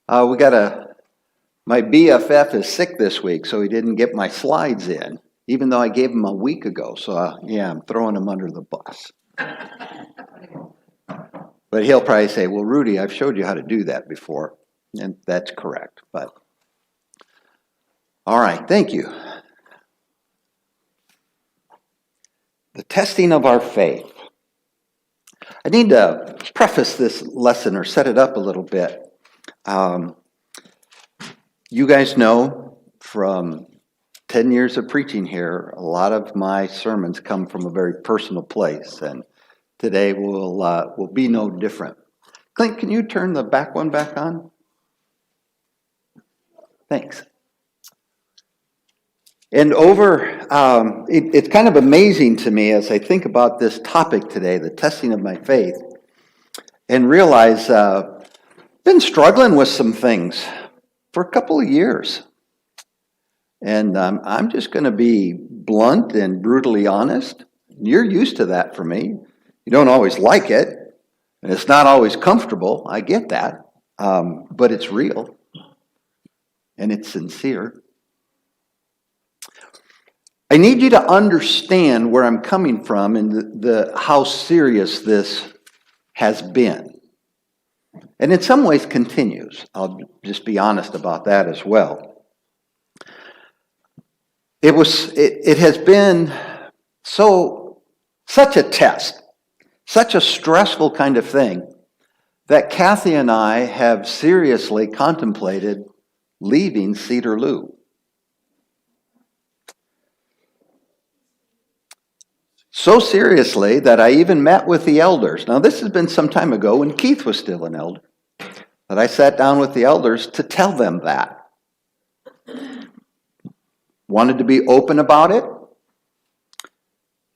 My BFF is sick this week, so he didn't get my slides in, even though I gave him a week ago. So, I'm throwing him under the bus. But he'll probably say, well, Rudy, I've showed you how to do that before. And that's correct. But, all right, thank you. The testing of our faith. I need to preface this lesson or set it up a little bit. You guys know from 10 years of preaching here, a lot of my sermons come from a very personal place, and today will be no different. Clint, can you turn the back one back on? Thanks. And it's kind of amazing to me as I think about this topic today, the testing of my faith, and realize I've been struggling with some things for a couple of years. And I'm just going to be blunt and brutally honest. You're used to that for me. You don't always like it, and it's not always comfortable. I get that. But it's real, and it's sincere. I need you to understand where I'm coming from and how serious this has been. And in some ways continues. I'll just be honest about that as well. It has been such a test, such a stressful kind of thing, that Kathy and I have seriously contemplated leaving Cedarloo. So seriously that I even met with the elders. Now, this has been some time ago when Keith was still an elder, that I sat down with the elders to tell them that. Wanted to be open about it.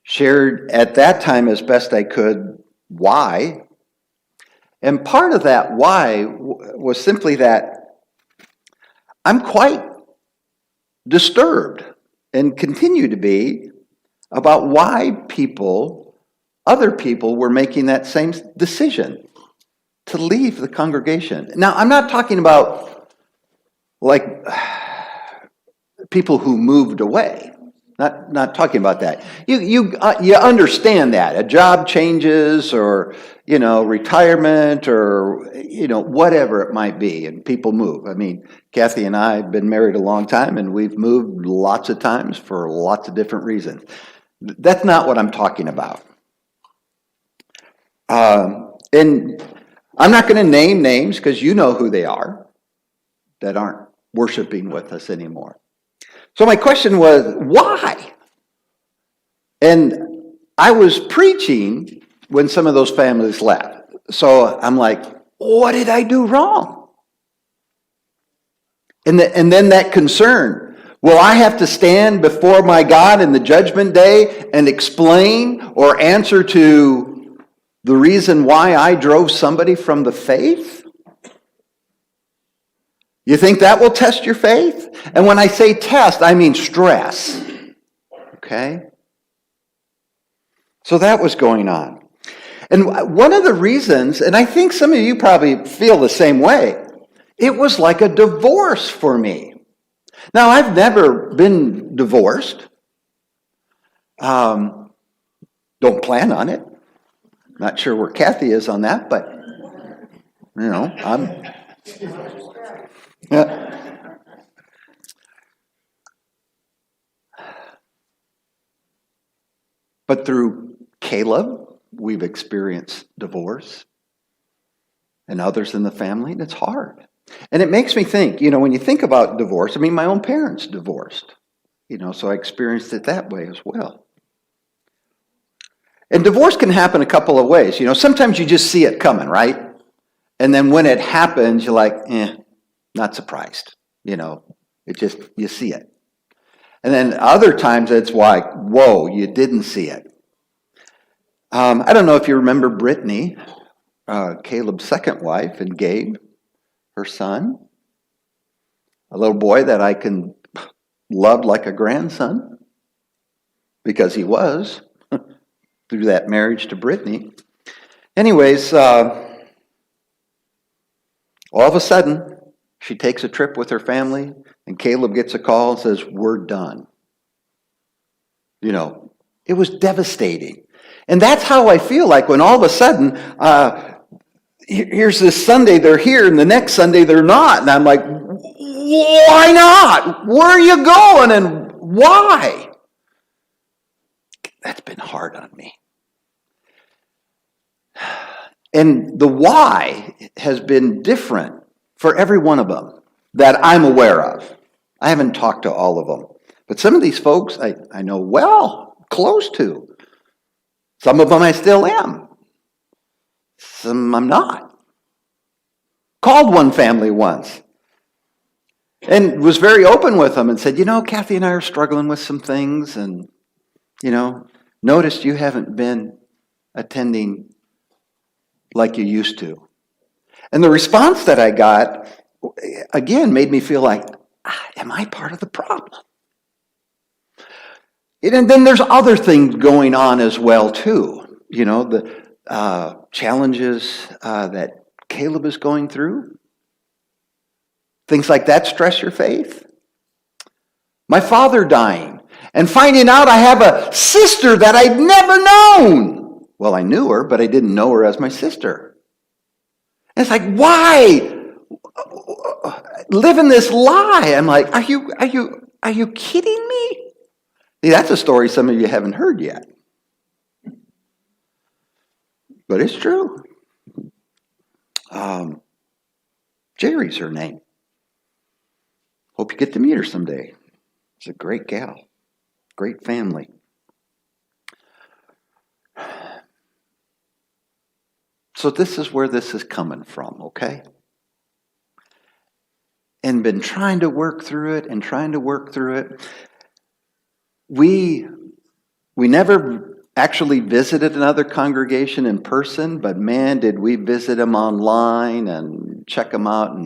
Shared at that time as best I could why. And part of that why was simply that I'm quite disturbed and continue to be about why other people were making that same decision to leave the congregation. Now, I'm not talking about like people who moved away. Not talking about that. You understand that a job changes or retirement or whatever it might be, and people move. I mean, Kathy and I have been married a long time, and we've moved lots of times for lots of different reasons. That's not what I'm talking about. And I'm not going to name names because you know who they are that aren't worshiping with us anymore. So my question was, why? And I was preaching when some of those families left. So I'm like, what did I do wrong? And then that concern. Will I have to stand before my God in the judgment day and explain or answer to the reason why I drove somebody from the faith? You think that will test your faith? And when I say test, I mean stress. Okay? So that was going on. And one of the reasons, and I think some of you probably feel the same way, it was like a divorce for me. Now, I've never been divorced. Don't plan on it. Not sure where Kathy is on that, but, I'm... Yeah. But through Caleb, we've experienced divorce and others in the family, and it's hard. And it makes me think, when you think about divorce, my own parents divorced, so I experienced it that way as well. And divorce can happen a couple of ways. Sometimes you just see it coming, right? And then when it happens, you're like, not surprised. You see it. And then other times it's like, whoa, you didn't see it. I don't know if you remember Brittany, Caleb's second wife, and Gabe, her son, a little boy that I can love like a grandson, because he was, through that marriage to Brittany. Anyways, all of a sudden, She takes a trip with her family, and Caleb gets a call and says, we're done. It was devastating. And that's how I feel like when all of a sudden, here's this Sunday they're here, and the next Sunday they're not. And I'm like, why not? Where are you going, and why? That's been hard on me. And the why has been different for every one of them that I'm aware of. I haven't talked to all of them. But some of these folks I know well, close to. Some of them I still am. Some I'm not. Called one family once and was very open with them and said, Kathy and I are struggling with some things, and, noticed you haven't been attending like you used to. And the response that I got, again, made me feel like, am I part of the problem? And then there's other things going on as well, too. The challenges that Caleb is going through. Things like that stress your faith. My father dying and finding out I have a sister that I'd never known. Well, I knew her, but I didn't know her as my sister. And it's like, why live in this lie? I'm like, are you kidding me? See, that's a story some of you haven't heard yet. But it's true. Jerry's her name. Hope you get to meet her someday. She's a great gal. Great family. So this is where this is coming from, okay? And been trying to work through it. We never actually visited another congregation in person, but man, did we visit them online and check them out,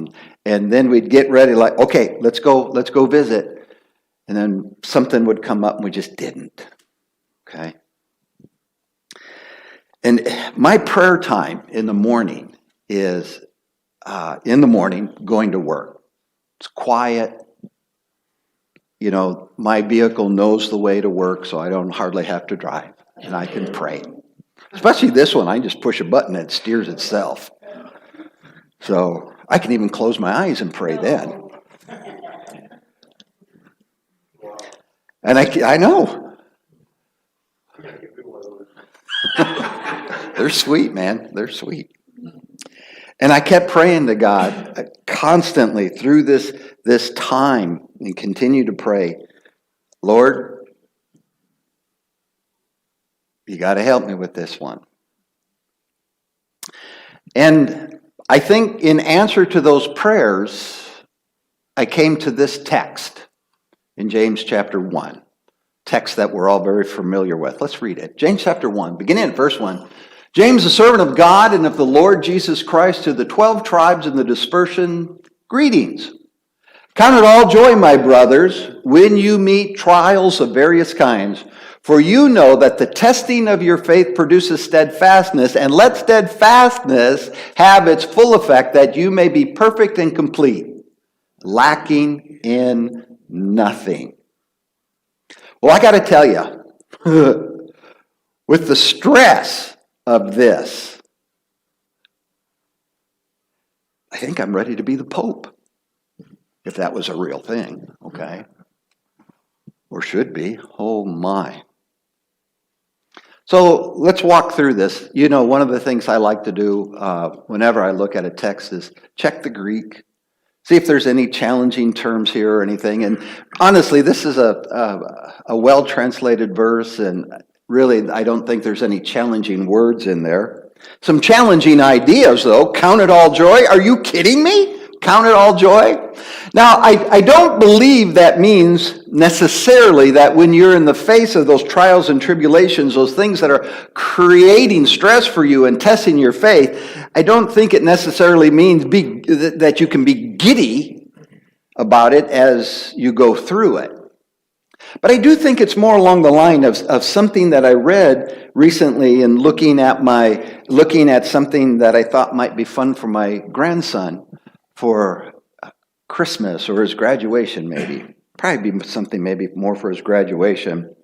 and then we'd get ready like, okay, let's go visit. And then something would come up and we just didn't. Okay? And my prayer time in the morning is going to work. It's quiet. My vehicle knows the way to work, so I don't hardly have to drive. And I can pray. Especially this one, I just push a button and it steers itself. So I can even close my eyes and pray then. And I know. They're sweet, man. They're sweet. And I kept praying to God constantly through this time and continue to pray, Lord, you got to help me with this one. And I think in answer to those prayers, I came to this text in James chapter 1, text that we're all very familiar with. Let's read it. James chapter 1, beginning at verse 1. James, a servant of God and of the Lord Jesus Christ, to the 12 tribes in the dispersion, greetings. Count it all joy, my brothers, when you meet trials of various kinds, for you know that the testing of your faith produces steadfastness, and let steadfastness have its full effect, that you may be perfect and complete, lacking in nothing. Well, I got to tell you, with the stress of this, I think I'm ready to be the Pope, if that was a real thing, okay? Or should be. Oh my. So let's walk through this. One of the things I like to do whenever I look at a text is check the Greek, see if there's any challenging terms here or anything. And honestly, this is a well-translated verse, and really, I don't think there's any challenging words in there. Some challenging ideas, though. Count it all joy. Are you kidding me? Count it all joy? Now, I don't believe that means necessarily that when you're in the face of those trials and tribulations, those things that are creating stress for you and testing your faith, I don't think it necessarily means that you can be giddy about it as you go through it. But I do think it's more along the line of something that I read recently in looking at something that I thought might be fun for my grandson for Christmas or his graduation, maybe. Probably be something maybe more for his graduation.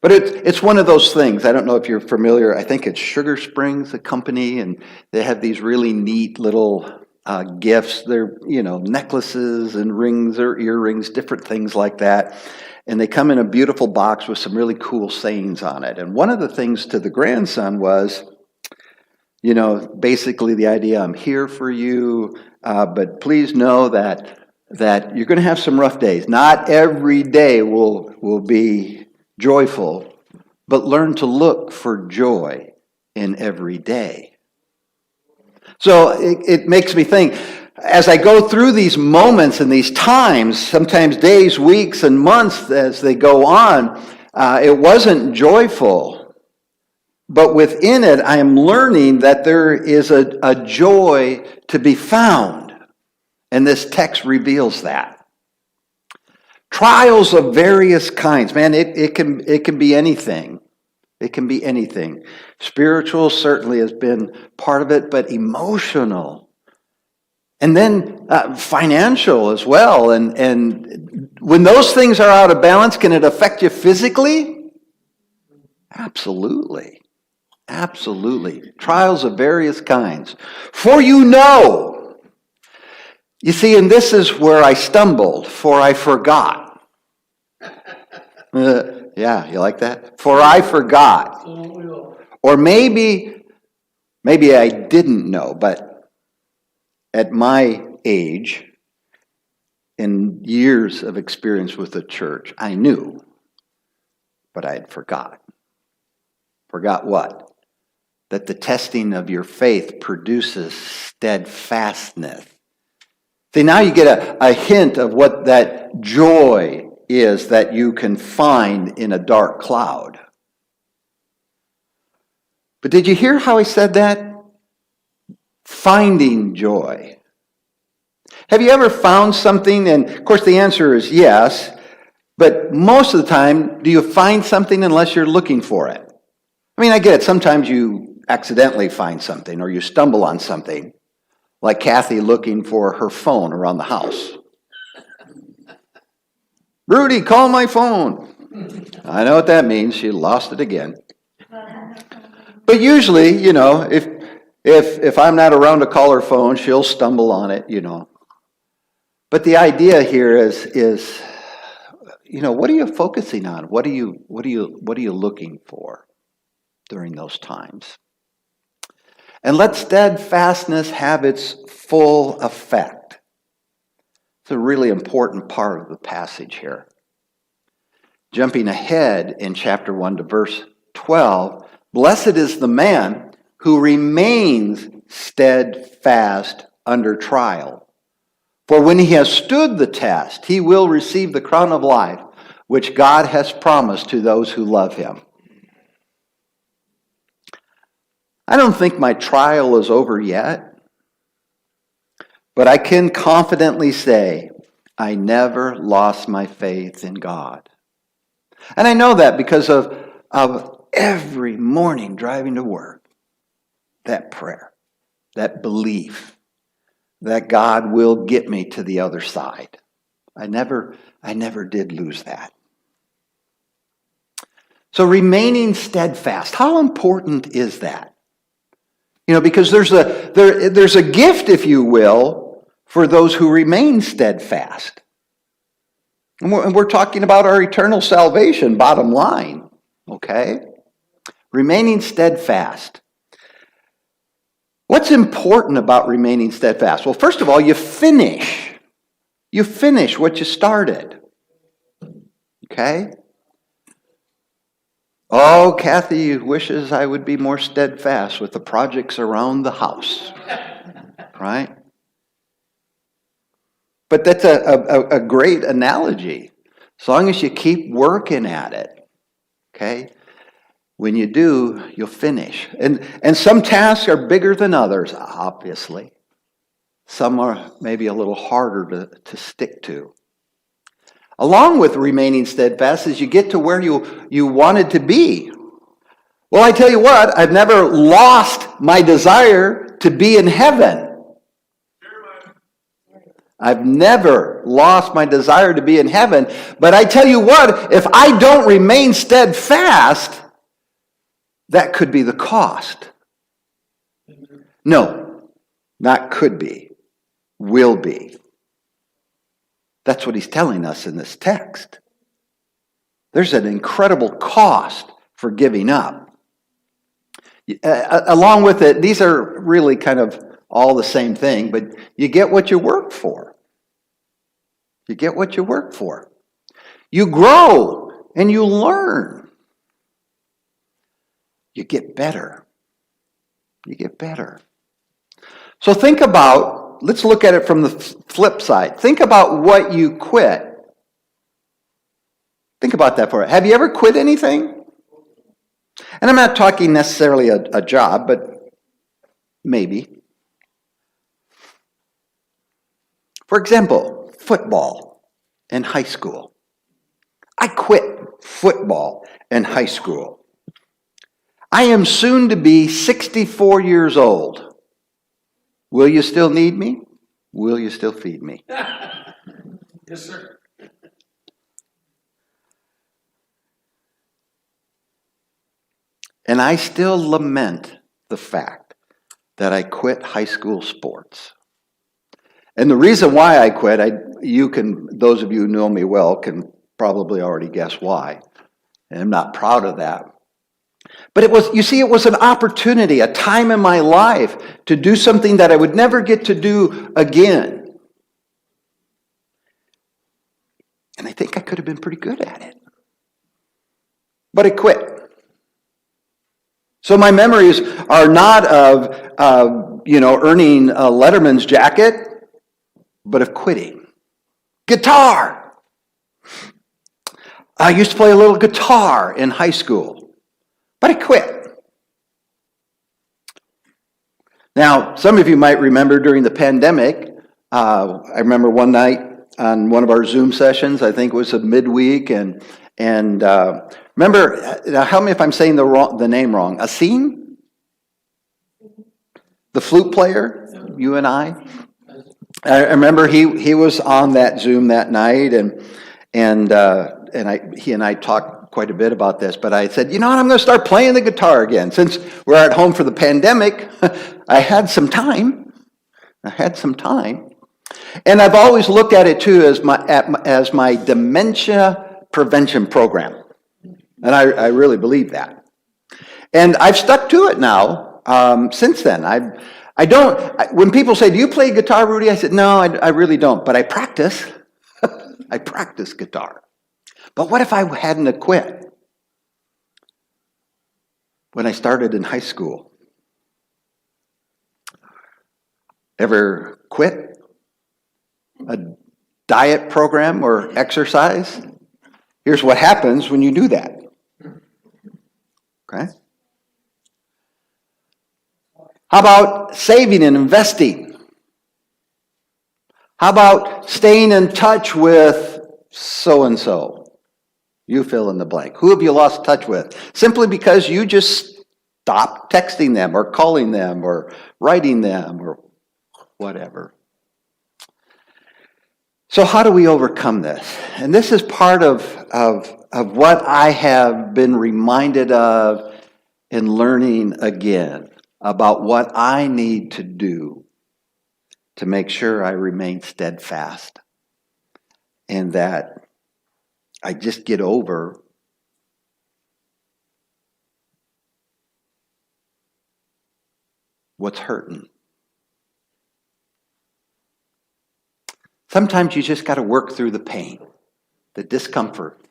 But it's one of those things. I don't know if you're familiar. I think it's Sugar Springs, the company, and they have these really neat little gifts. They're, necklaces and rings or earrings, different things like that. And they come in a beautiful box with some really cool sayings on it. And one of the things to the grandson was, basically the idea, I'm here for you, but please know that you're going to have some rough days. Not every day will be joyful, but learn to look for joy in every day. So it makes me think, as I go through these moments and these times, sometimes days, weeks, and months as they go on, it wasn't joyful. But within it, I am learning that there is a joy to be found. And this text reveals that. Trials of various kinds. Man, it can be anything. It can be anything. Spiritual certainly has been part of it, but emotional. And then financial as well. And when those things are out of balance, can it affect you physically? Absolutely. Absolutely. Trials of various kinds. For you see, and this is where I stumbled, for I forgot. Yeah, you like that? For I forgot. Or maybe I didn't know, but at my age, in years of experience with the church, I knew, but I had forgot. Forgot what? That the testing of your faith produces steadfastness. See, now you get a hint of what that joy is that you can find in a dark cloud. But did you hear how he said that? Finding joy. Have you ever found something? And of course the answer is yes. But most of the time, do you find something unless you're looking for it? I mean, I get it. Sometimes you accidentally find something or you stumble on something. Like Kathy looking for her phone around the house. Rudy, call my phone. I know what that means. She lost it again. But usually, if I'm not around to call her phone, she'll stumble on it, But the idea here is what are you focusing on? What are you looking for during those times? And let steadfastness have its full effect. It's a really important part of the passage here. Jumping ahead in chapter 1 to verse 12, blessed is the man who remains steadfast under trial. For when he has stood the test, he will receive the crown of life, which God has promised to those who love him. I don't think my trial is over yet, but I can confidently say I never lost my faith in God. And I know that because of every morning driving to work, that prayer, that belief that God will get me to the other side. I never did lose that. So remaining steadfast, how important is that? Because there's a gift, if you will, for those who remain steadfast. And we're talking about our eternal salvation, bottom line. Okay? Remaining steadfast. What's important about remaining steadfast? Well, first of all, you finish. You finish what you started. Okay? Oh, Kathy wishes I would be more steadfast with the projects around the house. Right? But that's a great analogy. As long as you keep working at it. Okay? When you do, you'll finish. And some tasks are bigger than others, obviously. Some are maybe a little harder to stick to. Along with remaining steadfast as you get to where you wanted to be. Well, I tell you what, I've never lost my desire to be in heaven. I've never lost my desire to be in heaven. But I tell you what, if I don't remain steadfast, that could be the cost. No, not could be, will be. That's what he's telling us in this text. There's an incredible cost for giving up. Along with it, these are really kind of all the same thing, but you get what you work for. You get what you work for. You grow and you learn. You get better. You get better. So think about, let's look at it from the flip side. Think about what you quit. Think about that for it. Have you ever quit anything? And I'm not talking necessarily a job, but maybe. For example, football in high school. I quit football in high school. I am soon to be 64 years old. Will you still need me? Will you still feed me? Yes, sir. And I still lament the fact that I quit high school sports. And the reason why I quit, those of you who know me well can probably already guess why. And I'm not proud of that. But it was an opportunity, a time in my life to do something that I would never get to do again. And I think I could have been pretty good at it. But I quit. So my memories are not of earning a Letterman's jacket, but of quitting. Guitar. I used to play a little guitar in high school, but I quit. Now, some of you might remember during the pandemic, I remember one night on one of our Zoom sessions, I think it was a midweek, and remember, now help me if I'm saying the name wrong, Asim? The flute player, you and I remember he was on that Zoom that night, and he and I talked quite a bit about this, but I said, you know what, I'm going to start playing the guitar again. Since we're at home for the pandemic, I had some time. And I've always looked at it too as my dementia prevention program. And I really believe that. And I've stuck to it now since then. When people say, do you play guitar, Rudy? I said, no, I really don't, but I practice. I practice guitar. But what if I hadn't quit when I started in high school? Ever quit a diet program or exercise? Here's what happens when you do that. Okay? How about saving and investing? How about staying in touch with so-and-so? You fill in the blank. Who have you lost touch with? Simply because you just stopped texting them or calling them or writing them or whatever. So how do we overcome this? And this is part of what I have been reminded of in learning again about what I need to do to make sure I remain steadfast and that I just get over what's hurting. Sometimes you just got to work through the pain, the discomfort,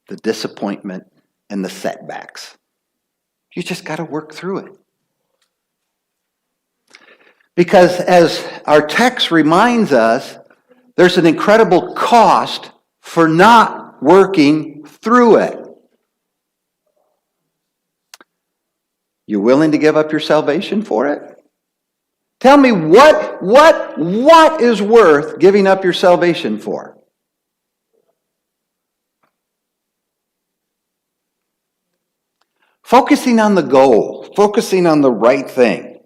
the disappointment, and the setbacks. You just got to work through it. Because as our text reminds us, there's an incredible cost for not working through it. You willing to give up your salvation for it? Tell me what is worth giving up your salvation for? Focusing on the goal, focusing on the right thing.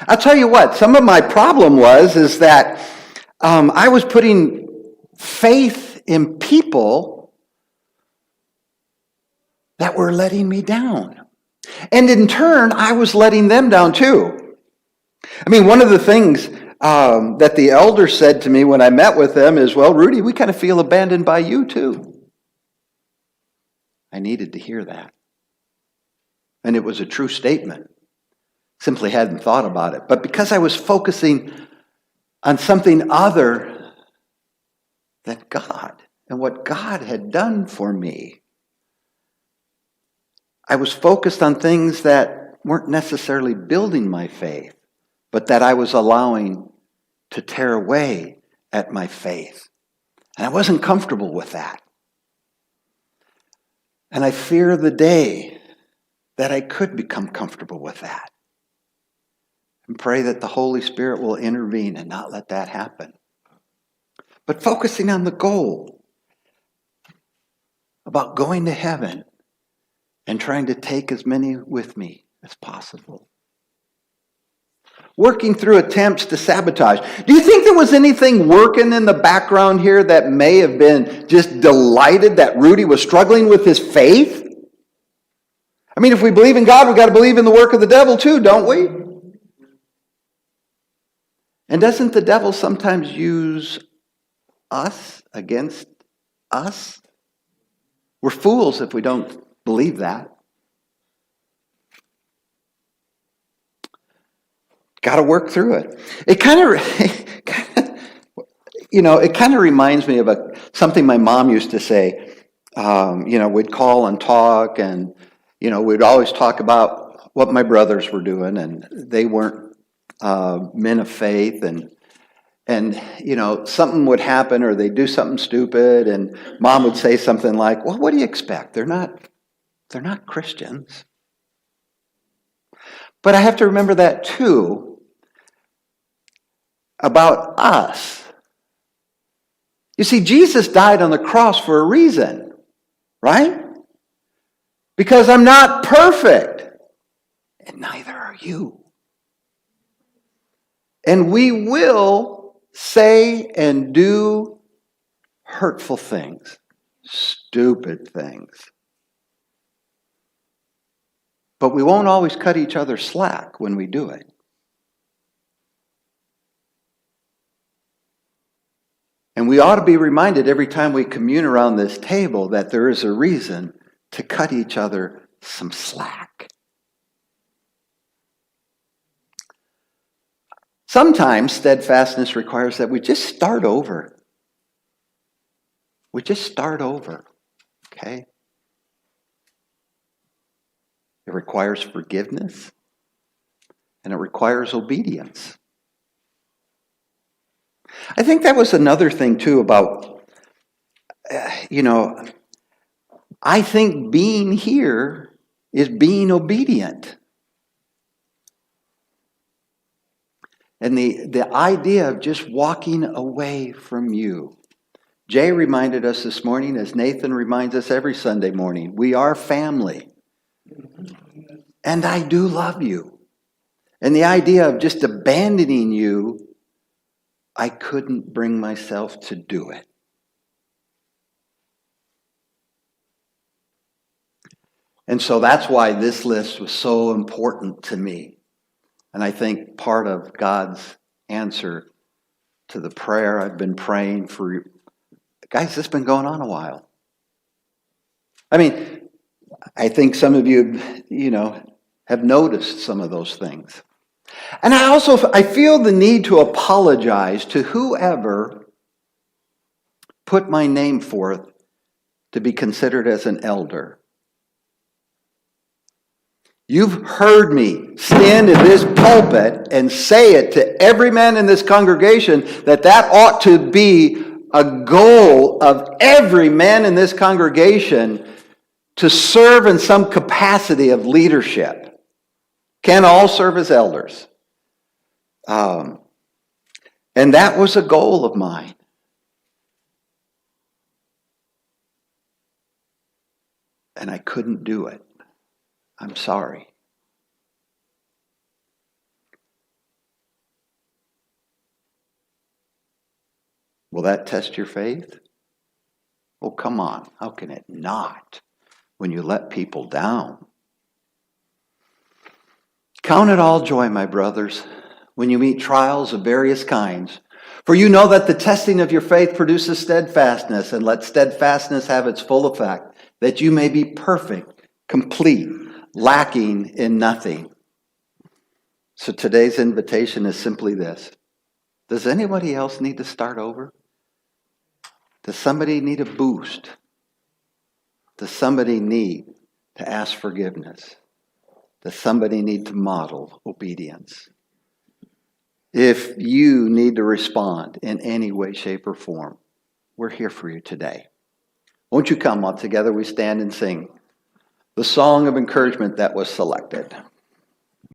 I'll tell you what, some of my problem is that I was putting faith in people that were letting me down. And in turn, I was letting them down too. I mean, one of the things that the elders said to me when I met with them is, well, Rudy, we kind of feel abandoned by you too. I needed to hear that. And it was a true statement. Simply hadn't thought about it. But because I was focusing on something other than God and what God had done for me, I was focused on things that weren't necessarily building my faith, but that I was allowing to tear away at my faith. And I wasn't comfortable with that. And I fear the day that I could become comfortable with that. And pray that the Holy Spirit will intervene and not let that happen. But focusing on the goal about going to heaven and trying to take as many with me as possible. Working through attempts to sabotage. Do you think there was anything working in the background here that may have been just delighted that Rudy was struggling with his faith? I mean, if we believe in God, we've got to believe in the work of the devil too, don't we? And doesn't the devil sometimes use us against us? We're fools if we don't believe that. Got to work through it. It kind of reminds me of something my mom used to say. We'd call and talk, and we'd always talk about what my brothers were doing, and they weren't men of faith, and something would happen, or they'd do something stupid, and Mom would say something like, "Well, what do you expect? They're not Christians." But I have to remember that too about us. You see, Jesus died on the cross for a reason, right? Because I'm not perfect, and neither are you. And we will say and do hurtful things, stupid things. But we won't always cut each other slack when we do it. And we ought to be reminded every time we commune around this table that there is a reason to cut each other some slack. Sometimes steadfastness requires that we just start over. We just start over, okay? It requires forgiveness, and it requires obedience. I think that was another thing, too, about, I think being here is being obedient. And the idea of just walking away from you. Jay reminded us this morning, as Nathan reminds us every Sunday morning, we are family. And I do love you. And the idea of just abandoning you, I couldn't bring myself to do it. And so that's why this list was so important to me. And I think part of God's answer to the prayer I've been praying for, guys, this has been going on a while. I mean, I think some of you, have noticed some of those things. And I feel the need to apologize to whoever put my name forth to be considered as an elder. You've heard me stand in this pulpit and say it to every man in this congregation that ought to be a goal of every man in this congregation to serve in some capacity of leadership. Can all serve as elders. And that was a goal of mine. And I couldn't do it. I'm sorry. Will that test your faith? Oh, come on. How can it not when you let people down? Count it all joy, my brothers, when you meet trials of various kinds. For you know that the testing of your faith produces steadfastness, and let steadfastness have its full effect, that you may be perfect, complete, lacking in nothing. So today's invitation is simply this. Does anybody else need to start over? Does somebody need a boost? Does somebody need to ask forgiveness? Does somebody need to model obedience? If you need to respond in any way, shape, or form, we're here for you today. Won't you come while together we stand and sing the song of encouragement that was selected?